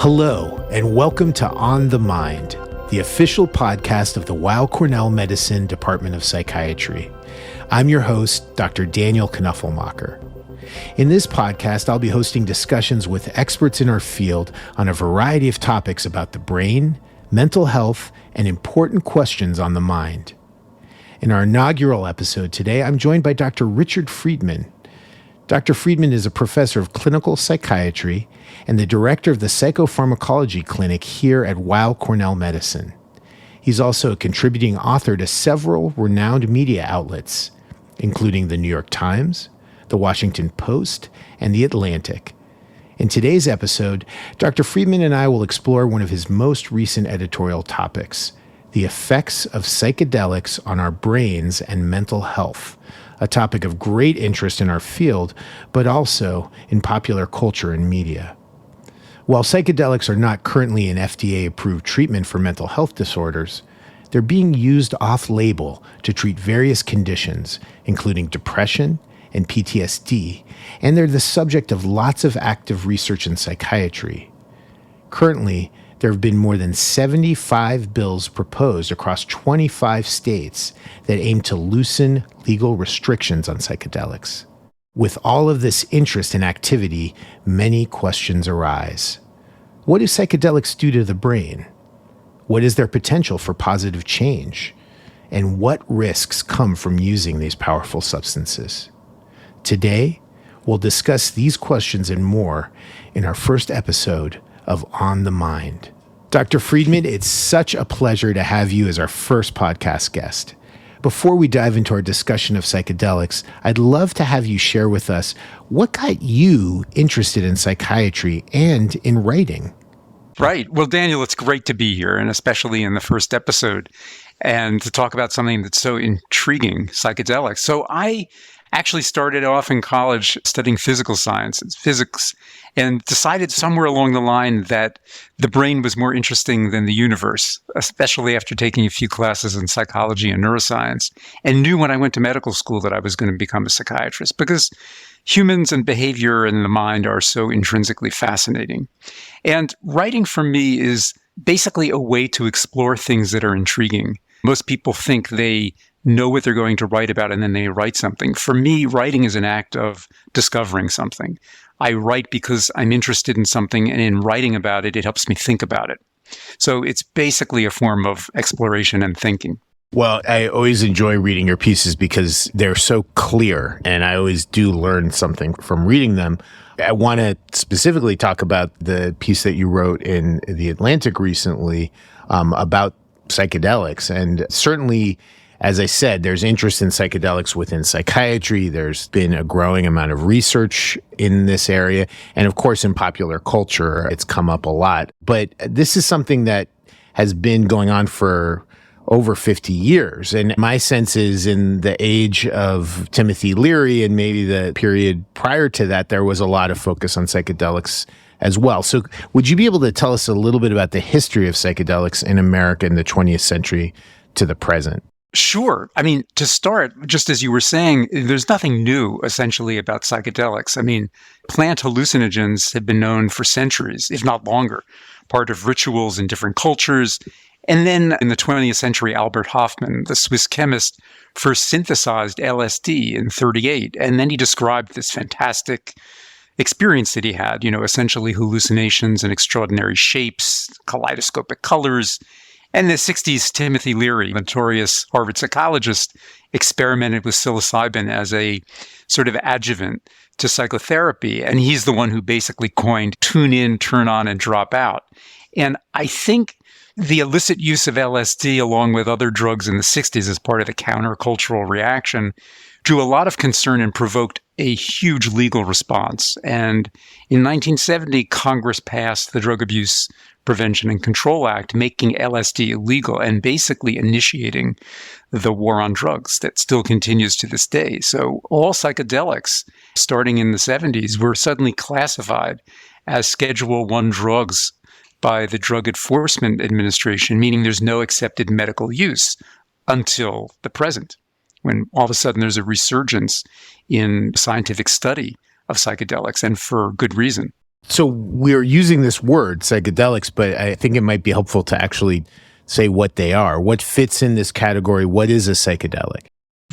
Hello, and welcome to On the Mind, the official podcast of the Weill Cornell Medicine Department of Psychiatry. I'm your host, Dr. Daniel Knuffelmacher. In this podcast, I'll be hosting discussions with experts in our field on a variety of topics about the brain, mental health, and important questions on the mind. In our inaugural episode today, I'm joined by Dr. Richard Friedman. Dr. Friedman is a professor of clinical psychiatry and the director of the Psychopharmacology Clinic here at Weill Cornell Medicine. He's also a contributing author to several renowned media outlets, including the New York Times, the Washington Post, and the Atlantic. In today's episode, Dr. Friedman and I will explore one of his most recent editorial topics, the effects of psychedelics on our brains and mental health, a topic of great interest in our field, but also in popular culture and media. While psychedelics are not currently an FDA-approved treatment for mental health disorders, they're being used off-label to treat various conditions, including depression and PTSD, and they're the subject of lots of active research in psychiatry. Currently, there have been more than 75 bills proposed across 25 states that aim to loosen legal restrictions on psychedelics. With all of this interest and activity, many questions arise. What do psychedelics do to the brain? What is their potential for positive change? And what risks come from using these powerful substances? Today, we'll discuss these questions and more in our first episode of On the Mind. Dr. Friedman, it's such a pleasure to have you as our first podcast guest. Before we dive into our discussion of psychedelics, I'd love to have you share with us what got you interested in psychiatry and in writing. Right. Well, Daniel, it's great to be here, and especially in the first episode, and to talk about something that's so intriguing, psychedelics. So I actually started off in college studying physics, and decided somewhere along the line that the brain was more interesting than the universe, especially after taking a few classes in psychology and neuroscience, and knew when I went to medical school that I was going to become a psychiatrist because humans and behavior and the mind are so intrinsically fascinating. And writing for me is basically a way to explore things that are intriguing. Most people think they know what they're going to write about and then they write something. For me, writing is an act of discovering something. I write because I'm interested in something, and in writing about it, it helps me think about it. So it's basically a form of exploration and thinking. Well, I always enjoy reading your pieces because they're so clear, and I always do learn something from reading them. I want to specifically talk about the piece that you wrote in The Atlantic recently about psychedelics. And certainly, as I said, there's interest in psychedelics within psychiatry. There's been a growing amount of research in this area. And of course, in popular culture, it's come up a lot. But this is something that has been going on for over 50 years. And my sense is in the age of Timothy Leary and maybe the period prior to that, there was a lot of focus on psychedelics as well. So would you be able to tell us a little bit about the history of psychedelics in America in the 20th century to the present? Sure. I mean, to start, just as you were saying, there's nothing new, essentially, about psychedelics. I mean, plant hallucinogens have been known for centuries, if not longer, part of rituals in different cultures. And then in the 20th century, Albert Hofmann, the Swiss chemist, first synthesized LSD in 1938. And then he described this fantastic experience that he had, essentially hallucinations and extraordinary shapes, kaleidoscopic colors. And in the 60s, Timothy Leary, notorious Harvard psychologist, experimented with psilocybin as a sort of adjuvant to psychotherapy. And he's the one who basically coined tune in, turn on, and drop out. And I think the illicit use of LSD, along with other drugs in the 60s as part of the countercultural reaction, drew a lot of concern and provoked a huge legal response. And in 1970, Congress passed the Drug Abuse Prevention and Control Act, making LSD illegal and basically initiating the war on drugs that still continues to this day. So all psychedelics, starting in the 70s, were suddenly classified as Schedule I drugs by the Drug Enforcement Administration, meaning there's no accepted medical use until the present, when all of a sudden there's a resurgence in scientific study of psychedelics, and for good reason. So we're using this word, psychedelics, but I think it might be helpful to actually say what they are. What fits in this category? What is a psychedelic?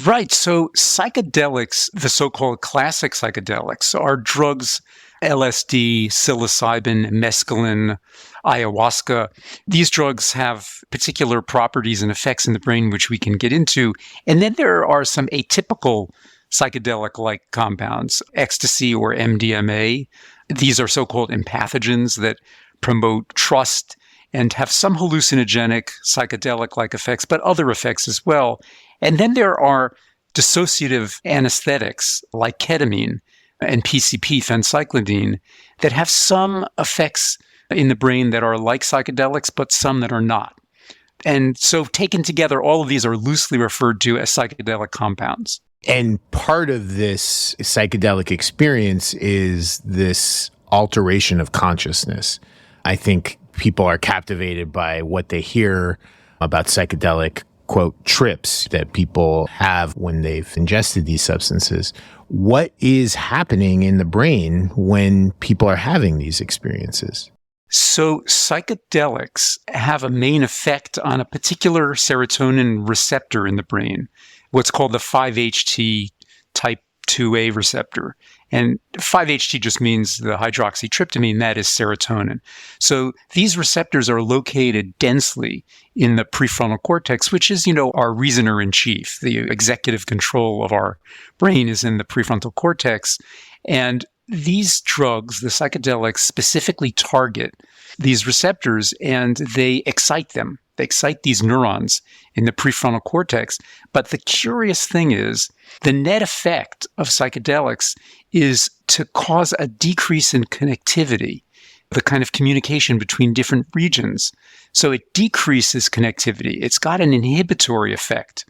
Right. So psychedelics, the so-called classic psychedelics, are drugs, LSD, psilocybin, mescaline, ayahuasca. These drugs have particular properties and effects in the brain, which we can get into. And then there are some atypical psychedelic-like compounds, ecstasy or MDMA. These are so-called empathogens that promote trust and have some hallucinogenic psychedelic-like effects, but other effects as well. And then there are dissociative anesthetics like ketamine and PCP, phencyclidine, that have some effects in the brain that are like psychedelics, but some that are not. And so taken together, all of these are loosely referred to as psychedelic compounds. And part of this psychedelic experience is this alteration of consciousness. I think people are captivated by what they hear about psychedelic, quote, trips that people have when they've ingested these substances. What is happening in the brain when people are having these experiences? So psychedelics have a main effect on a particular serotonin receptor in the brain, what's called the 5-HT type 2A receptor. And 5-HT just means the hydroxytryptamine, that is serotonin. So these receptors are located densely in the prefrontal cortex, which is, our reasoner in chief. The executive control of our brain is in the prefrontal cortex. And these drugs, the psychedelics, specifically target these receptors and they excite them. They excite these neurons in the prefrontal cortex. But the curious thing is, the net effect of psychedelics is to cause a decrease in connectivity, the kind of communication between different regions. So it decreases connectivity. It's got an inhibitory effect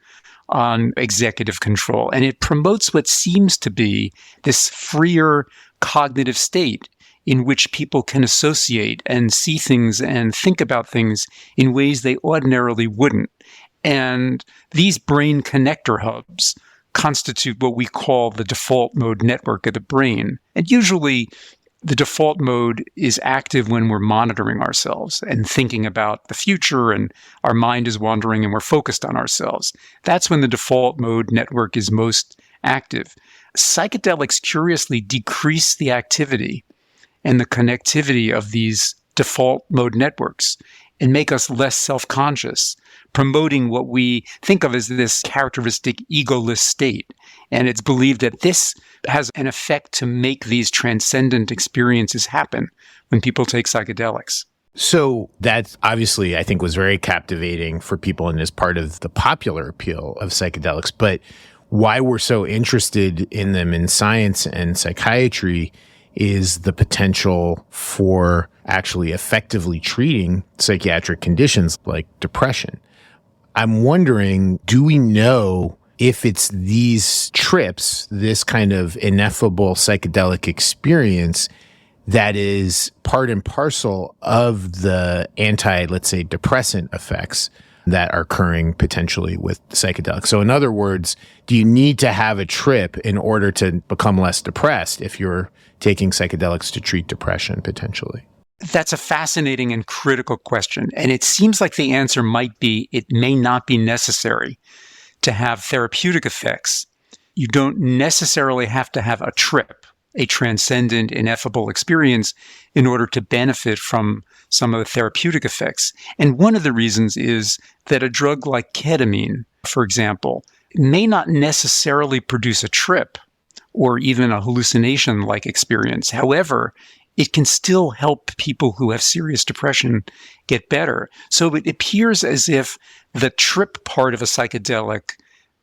on executive control, and it promotes what seems to be this freer cognitive state in which people can associate and see things and think about things in ways they ordinarily wouldn't. And these brain connector hubs constitute what we call the default mode network of the brain. And usually the default mode is active when we're monitoring ourselves and thinking about the future and our mind is wandering and we're focused on ourselves. That's when the default mode network is most active. Psychedelics curiously decrease the activity and the connectivity of these default mode networks and make us less self-conscious, promoting what we think of as this characteristic egoless state. And it's believed that this has an effect to make these transcendent experiences happen when people take psychedelics. So that obviously, I think, was very captivating for people and is part of the popular appeal of psychedelics. But why we're so interested in them in science and psychiatry is the potential for actually effectively treating psychiatric conditions like depression. I'm wondering, do we know if it's these trips, this kind of ineffable psychedelic experience that is part and parcel of the let's say, depressant effects that are occurring potentially with psychedelics? So in other words, do you need to have a trip in order to become less depressed if you're taking psychedelics to treat depression potentially? That's a fascinating and critical question. And it seems like the answer might be it may not be necessary to have therapeutic effects. You don't necessarily have to have a trip, a transcendent, ineffable experience in order to benefit from some of the therapeutic effects. And one of the reasons is that a drug like ketamine, for example, may not necessarily produce a trip or even a hallucination-like experience. However, it can still help people who have serious depression get better. So it appears as if the trip part of a psychedelic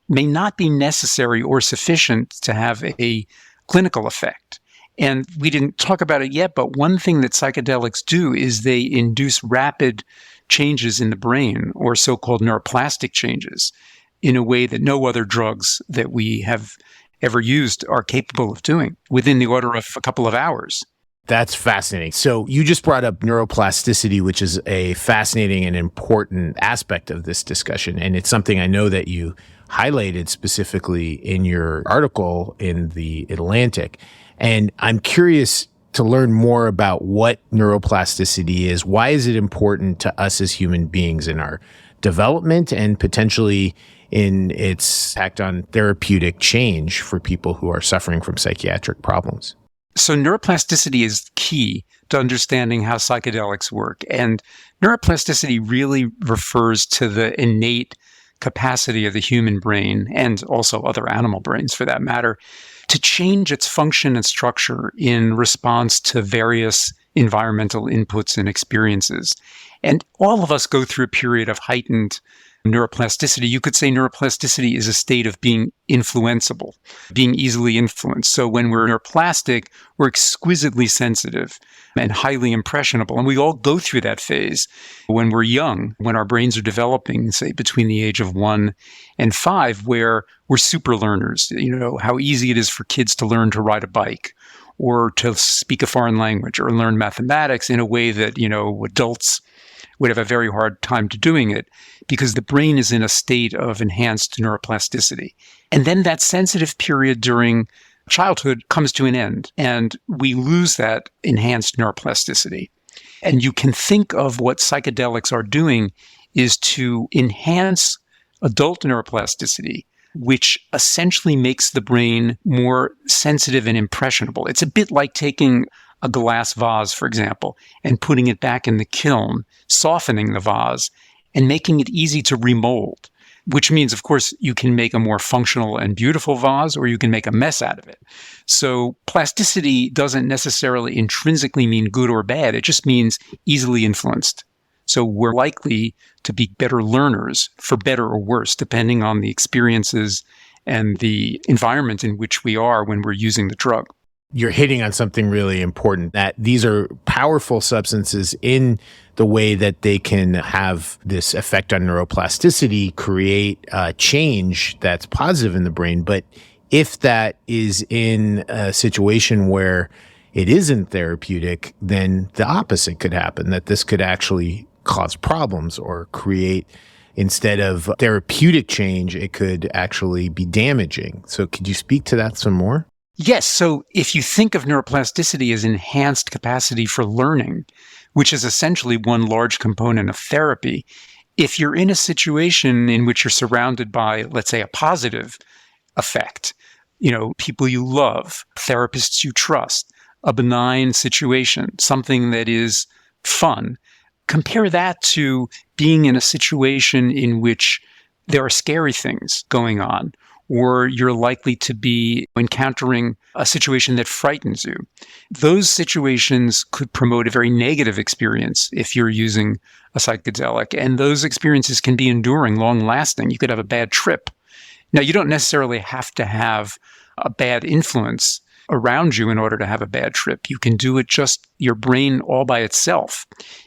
may not be necessary or sufficient to have a clinical effect. And we didn't talk about it yet, but one thing that psychedelics do is they induce rapid changes in the brain, or so-called neuroplastic changes, in a way that no other drugs that we have ever used are capable of doing within the order of a couple of hours. That's fascinating. So you just brought up neuroplasticity, which is a fascinating and important aspect of this discussion. And it's something I know that you highlighted specifically in your article in The Atlantic. And I'm curious to learn more about what neuroplasticity is. Why is it important to us as human beings in our development and potentially in its impact on therapeutic change for people who are suffering from psychiatric problems? So neuroplasticity is key to understanding how psychedelics work. And neuroplasticity really refers to the innate capacity of the human brain, and also other animal brains for that matter, to change its function and structure in response to various environmental inputs and experiences. And all of us go through a period of heightened neuroplasticity. You could say neuroplasticity is a state of being influenceable, being easily influenced. So when we're neuroplastic, we're exquisitely sensitive and highly impressionable. And we all go through that phase when we're young, when our brains are developing, say between the age of 1 and 5, where we're super learners. You know, how easy it is for kids to learn to ride a bike or to speak a foreign language or learn mathematics in a way that, adults would have a very hard time to doing it, because the brain is in a state of enhanced neuroplasticity. And then that sensitive period during childhood comes to an end, and we lose that enhanced neuroplasticity. And you can think of what psychedelics are doing is to enhance adult neuroplasticity, which essentially makes the brain more sensitive and impressionable. It's a bit like taking a glass vase, for example, and putting it back in the kiln, softening the vase, and making it easy to remold, which means, of course, you can make a more functional and beautiful vase, or you can make a mess out of it. So plasticity doesn't necessarily intrinsically mean good or bad. It just means easily influenced. So we're likely to be better learners, for better or worse, depending on the experiences and the environment in which we are when we're using the drug. You're hitting on something really important, that these are powerful substances in the way that they can have this effect on neuroplasticity, create change that's positive in the brain. But if that is in a situation where it isn't therapeutic, then the opposite could happen, that this could actually cause problems or create, instead of therapeutic change, it could actually be damaging. So could you speak to that some more? Yes. So if you think of neuroplasticity as enhanced capacity for learning, which is essentially one large component of therapy, if you're in a situation in which you're surrounded by, let's say, a positive effect, people you love, therapists you trust, a benign situation, something that is fun, compare that to being in a situation in which there are scary things going on, or you're likely to be encountering a situation that frightens you. Those situations could promote a very negative experience if you're using a psychedelic, and those experiences can be enduring, long-lasting. You could have a bad trip. Now, you don't necessarily have to have a bad influence around you in order to have a bad trip. You can do it just your brain all by itself.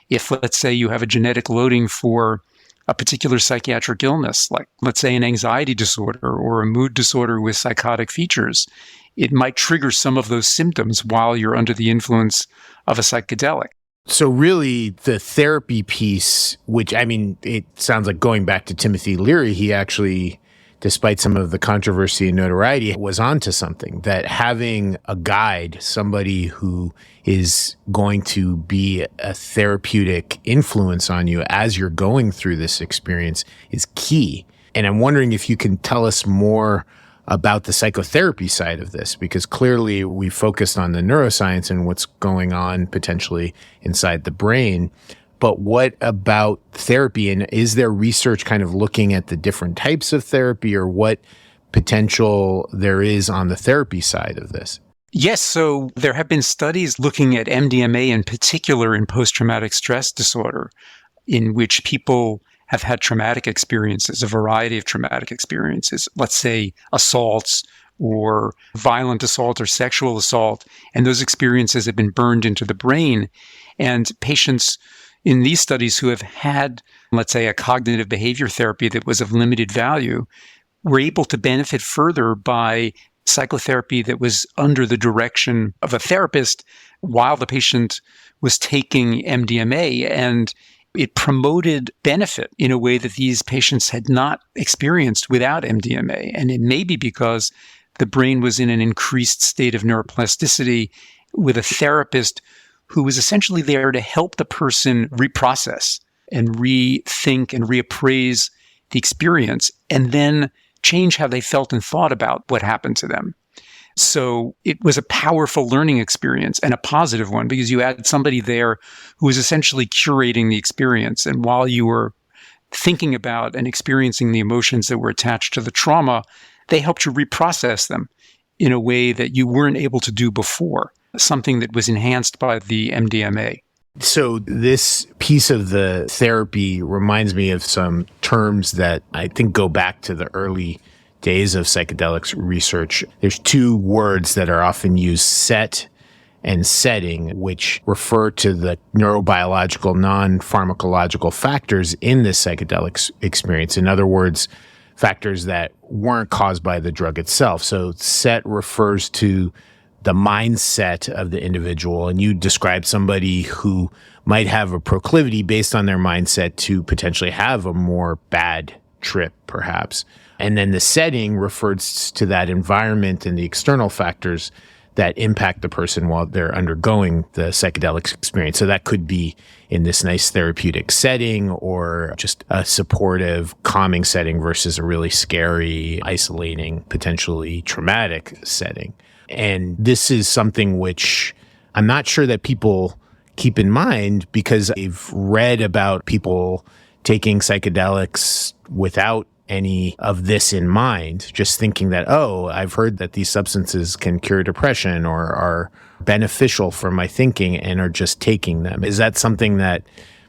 If, let's say, you have a genetic loading for a particular psychiatric illness, like, let's say, an anxiety disorder or a mood disorder with psychotic features, it might trigger some of those symptoms while you're under the influence of a psychedelic. So really, the therapy piece, which, it sounds like going back to Timothy Leary, he actually, despite some of the controversy and notoriety, was onto something, that having a guide, somebody who is going to be a therapeutic influence on you as you're going through this experience, is key. And I'm wondering if you can tell us more about the psychotherapy side of this, because clearly we focused on the neuroscience and what's going on potentially inside the brain. But what about therapy? And is there research kind of looking at the different types of therapy, or what potential there is on the therapy side of this? Yes. So there have been studies looking at MDMA in particular in post-traumatic stress disorder, in which people have had traumatic experiences, a variety of traumatic experiences, let's say assaults or violent assault or sexual assault, and those experiences have been burned into the brain. And patients in these studies who have had, let's say, a cognitive behavior therapy that was of limited value were able to benefit further by psychotherapy that was under the direction of a therapist while the patient was taking MDMA. And it promoted benefit in a way that these patients had not experienced without MDMA. And it may be because the brain was in an increased state of neuroplasticity, with a therapist who was essentially there to help the person reprocess and rethink and reappraise the experience and then change how they felt and thought about what happened to them. So it was a powerful learning experience and a positive one because you had somebody there who was essentially curating the experience. And while you were thinking about and experiencing the emotions that were attached to the trauma, they helped you reprocess them in a way that you weren't able to do before, something that was enhanced by the MDMA. So this piece of the therapy reminds me of some terms that I think go back to the early days of psychedelics research. There's two words that are often used, set and setting, which refer to the neurobiological, non-pharmacological factors in this psychedelic experience. In other words, factors that weren't caused by the drug itself. So set refers to the mindset of the individual. And you described somebody who might have a proclivity based on their mindset to potentially have a more bad trip, perhaps. And then the setting refers to that environment and the external factors that impact the person while they're undergoing the psychedelic experience. So that could be in this nice therapeutic setting or just a supportive, calming setting versus a really scary, isolating, potentially traumatic setting. And this is something which I'm not sure that people keep in mind because I've read about people taking psychedelics without any of this in mind, just thinking that, oh, I've heard that these substances can cure depression or are beneficial for my thinking and are just taking them. Is that something that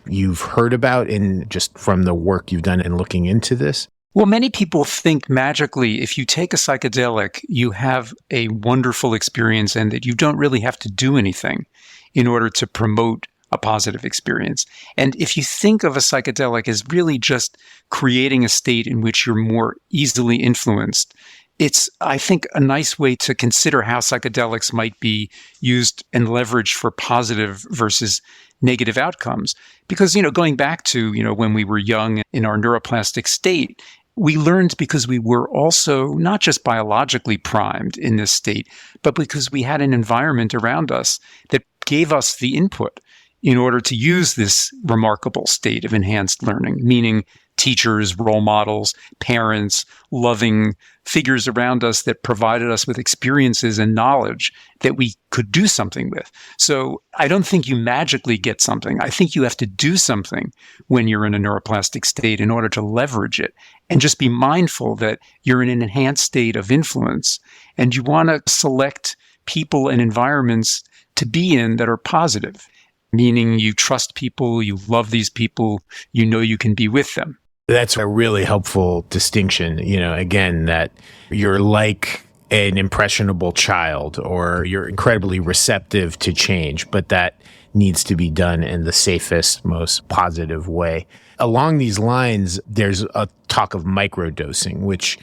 you've heard about in just from the work you've done in looking into this? Well, many people think magically if you take a psychedelic, you have a wonderful experience and that you don't really have to do anything in order to promote a positive experience. And if you think of a psychedelic as really just creating a state in which you're more easily influenced, it's, I think, a nice way to consider how psychedelics might be used and leveraged for positive versus negative outcomes. Because, going back to, when we were young in our neuroplastic state, we learned because we were also not just biologically primed in this state, but because we had an environment around us that gave us the input in order to use this remarkable state of enhanced learning, meaning teachers, role models, parents, loving figures around us that provided us with experiences and knowledge that we could do something with. So I don't think you magically get something. I think you have to do something when you're in a neuroplastic state in order to leverage it. And just be mindful that you're in an enhanced state of influence and you want to select people and environments to be in that are positive. Meaning you trust people, you love these people, you can be with them. That's a really helpful distinction, again, that you're like an impressionable child or you're incredibly receptive to change, but that needs to be done in the safest, most positive way. Along these lines, there's a talk of microdosing, which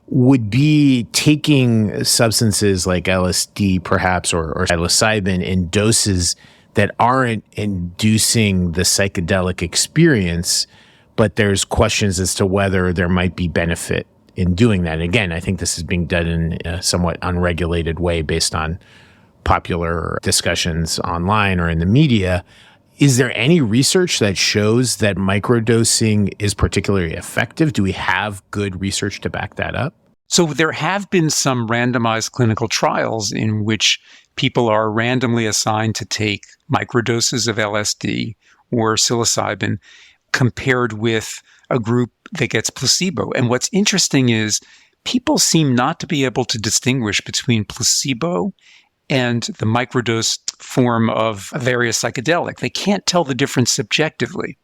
would be taking substances like LSD perhaps or psilocybin in doses that aren't inducing the psychedelic experience, but there's questions as to whether there might be benefit in doing that. And again, I think this is being done in a somewhat unregulated way based on popular discussions online or in the media. Is there any research that shows that microdosing is particularly effective? Do we have good research to back that up? So there have been some randomized clinical trials in which people are randomly assigned to take microdoses of LSD or psilocybin compared with a group that gets placebo. And what's interesting is people seem not to be able to distinguish between placebo and the microdose form of a various psychedelic. They can't tell the difference subjectively.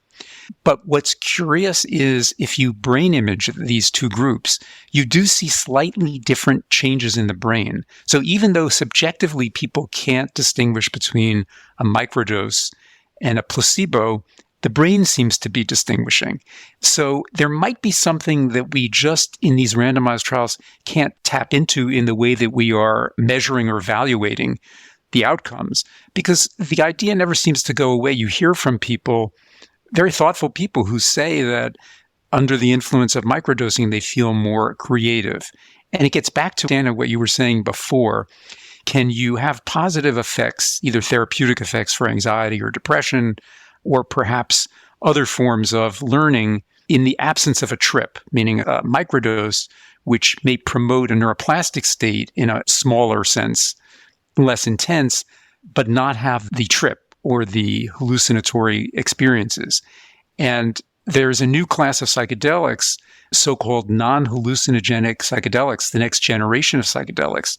But what's curious is if you brain image these two groups, you do see slightly different changes in the brain. So even though subjectively people can't distinguish between a microdose and a placebo, the brain seems to be distinguishing. So there might be something that we just in these randomized trials can't tap into in the way that we are measuring or evaluating the outcomes, because the idea never seems to go away. You hear from people, very thoughtful people, who say that under the influence of microdosing, they feel more creative. And it gets back to, Dana, what you were saying before. can you have positive effects, either therapeutic effects for anxiety or depression, or perhaps other forms of learning in the absence of a trip, meaning a microdose, which may promote a neuroplastic state in a smaller sense, less intense, but not have the trip or the hallucinatory experiences. And there's a new class of psychedelics, so-called non-hallucinogenic psychedelics, the next generation of psychedelics,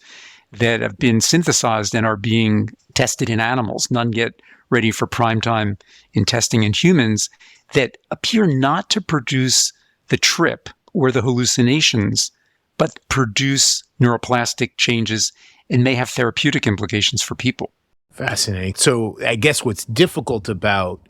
that have been synthesized and are being tested in animals, none yet ready for prime time in testing in humans, that appear not to produce the trip or the hallucinations, but produce neuroplastic changes and may have therapeutic implications for people. Fascinating. So I guess what's difficult about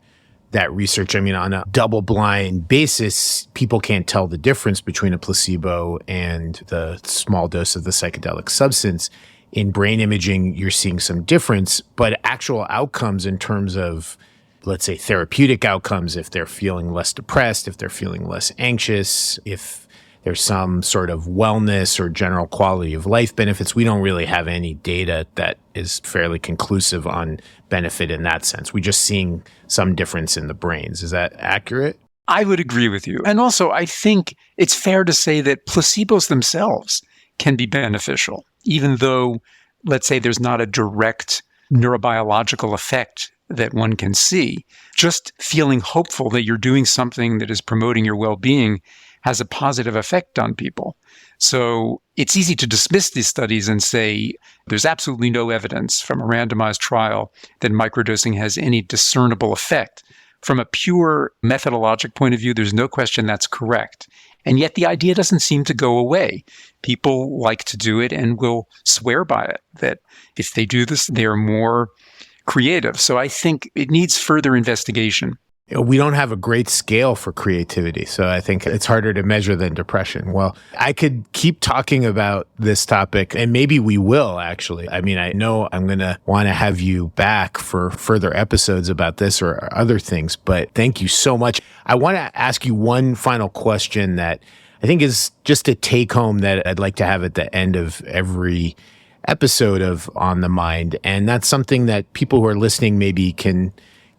that research, I mean, on a double-blind basis, people can't tell the difference between a placebo and the small dose of the psychedelic substance. In brain imaging, you're seeing some difference, but actual outcomes in terms of, let's say, therapeutic outcomes, if they're feeling less depressed, if they're feeling less anxious, if there's some sort of wellness or general quality of life benefits, we don't really have any data that is fairly conclusive on benefit in that sense. We're just seeing some difference in the brains. Is that accurate? I would agree with you. And also, I think it's fair to say that placebos themselves can be beneficial, even though, let's say, there's not a direct neurobiological effect that one can see. Just feeling hopeful that you're doing something that is promoting your well-being has a positive effect on people. So it's easy to dismiss these studies and say there's absolutely no evidence from a randomized trial that microdosing has any discernible effect. From a pure methodologic point of view, there's no question that's correct. And yet the idea doesn't seem to go away. People like to do it and will swear by it, that if they do this, they are more creative. So I think it needs further investigation. We don't have a great scale for creativity, so I think it's harder to measure than depression. Well, I could keep talking about this topic, and maybe we will, actually. I mean, I know I'm going to want to have you back for further episodes about this or other things, but thank you so much. I want to ask you one final question that I think is just a take-home that I'd like to have at the end of every episode of On the Mind, and that's something that people who are listening maybe can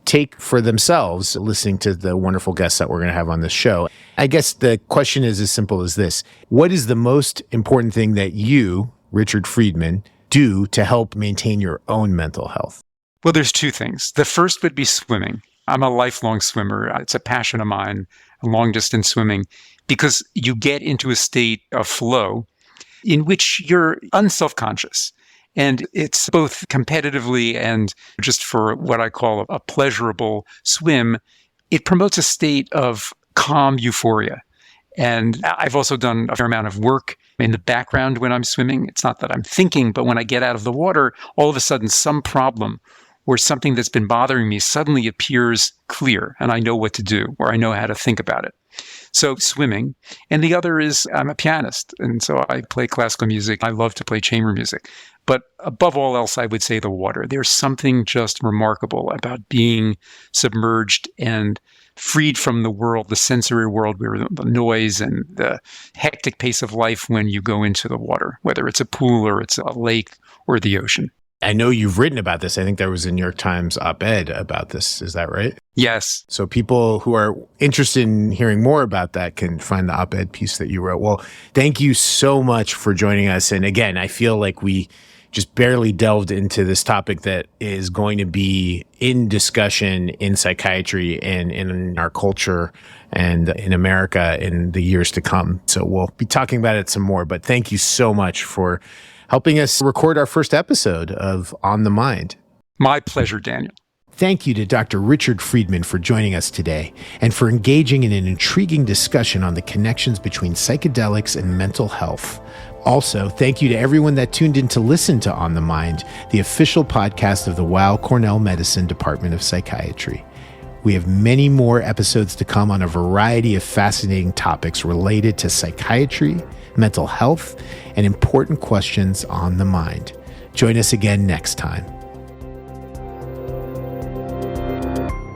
take for themselves, listening to the wonderful guests that we're going to have on this show. I guess the question is as simple as this. What is the most important thing that you, Richard Friedman, do to help maintain your own mental health? Well, there's two things. The first would be swimming. I'm a lifelong swimmer. It's a passion of mine, long-distance swimming, because you get into a state of flow in which you're unselfconscious. And it's both competitively and just for what I call a pleasurable swim. It promotes a state of calm euphoria. And I've also done a fair amount of work in the background when I'm swimming. It's not that I'm thinking, but when I get out of the water, all of a sudden some problem or something that's been bothering me suddenly appears clear, and I know what to do, or I know how to think about it. So swimming. And the other is I'm a pianist, and so I play classical music. I love to play chamber music. But above all else, I would say the water. There's something just remarkable about being submerged and freed from the world, the sensory world, where the noise and the hectic pace of life when you go into the water, whether it's a pool or it's a lake or the ocean. I know you've written about this. I think there was a New York Times op-ed about this. Is that right? Yes. So people who are interested in hearing more about that can find the op-ed piece that you wrote. Well, thank you so much for joining us. And again, I feel like we just barely delved into this topic that is going to be in discussion in psychiatry and in our culture and in America in the years to come. So we'll be talking about it some more. But thank you so much for helping us record our first episode of On the Mind. My pleasure, Daniel. Thank you to Dr. Richard Friedman for joining us today and for engaging in an intriguing discussion on the connections between psychedelics and mental health. Also, thank you to everyone that tuned in to listen to On the Mind, the official podcast of the Weill Cornell Medicine Department of Psychiatry. We have many more episodes to come on a variety of fascinating topics related to psychiatry, mental health, and important questions on the mind. Join us again next time.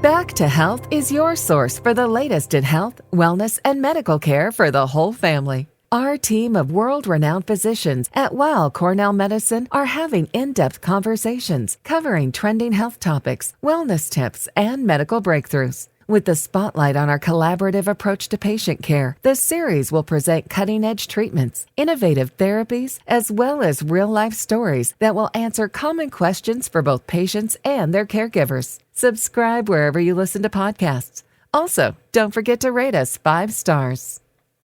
Back to Health is your source for the latest in health, wellness, and medical care for the whole family. Our team of world-renowned physicians at Weill Cornell Medicine are having in-depth conversations covering trending health topics, wellness tips, and medical breakthroughs. With the spotlight on our collaborative approach to patient care, the series will present cutting-edge treatments, innovative therapies, as well as real-life stories that will answer common questions for both patients and their caregivers. Subscribe wherever you listen to podcasts. Also, don't forget to rate us 5 stars.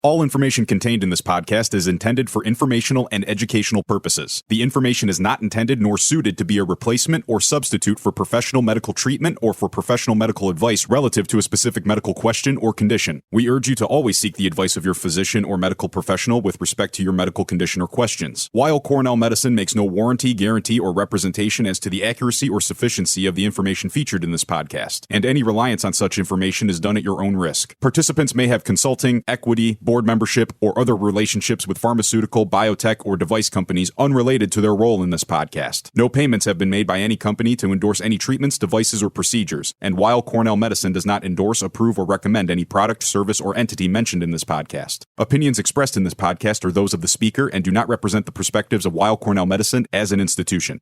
All information contained in this podcast is intended for informational and educational purposes. The information is not intended nor suited to be a replacement or substitute for professional medical treatment or for professional medical advice relative to a specific medical question or condition. We urge you to always seek the advice of your physician or medical professional with respect to your medical condition or questions. Weill Cornell Medicine makes no warranty, guarantee, or representation as to the accuracy or sufficiency of the information featured in this podcast, and any reliance on such information is done at your own risk. Participants may have consulting, equity, board membership, or other relationships with pharmaceutical, biotech, or device companies unrelated to their role in this podcast. No payments have been made by any company to endorse any treatments, devices, or procedures, and Weill Cornell Medicine does not endorse, approve, or recommend any product, service, or entity mentioned in this podcast. Opinions expressed in this podcast are those of the speaker and do not represent the perspectives of Weill Cornell Medicine as an institution.